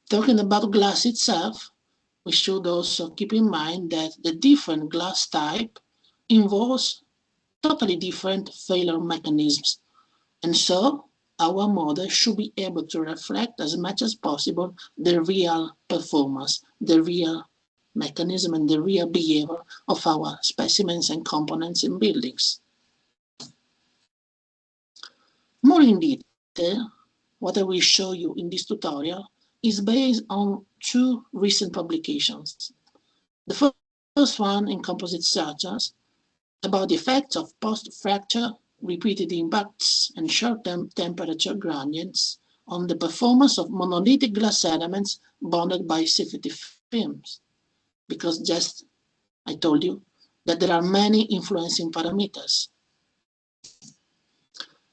Talking about glass itself, we should also keep in mind that the different glass type involves totally different failure mechanisms. And so our model should be able to reflect as much as possible the real performance, the real mechanism and the real behavior of our specimens and components in buildings. More in detail, what I will show you in this tutorial is based on two recent publications. The first one in composite structures about the effects of post-fracture repeated impacts and short-term temperature gradients on the performance of monolithic glass elements bonded by safety films. Because just I told you that there are many influencing parameters.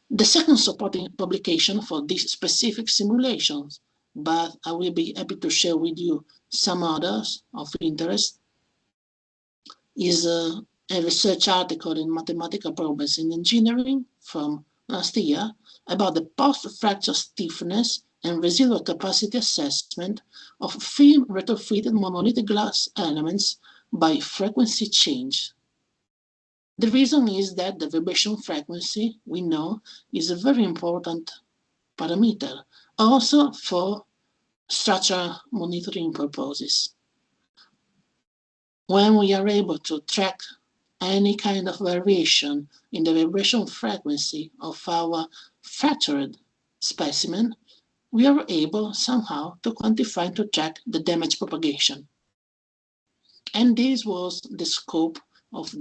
The second supporting publication for these specific simulations, but I will be happy to share with you some others of interest, is a research article in Mathematical Problems in Engineering from last year about the post-fracture stiffness and residual capacity assessment of film retrofitted monolithic glass elements by frequency change. The reason is that the vibration frequency, we know, is a very important parameter, also for structural monitoring purposes. When we are able to track any kind of variation in the vibration frequency of our fractured specimen, we are able somehow to quantify and to track the damage propagation. And this was the scope of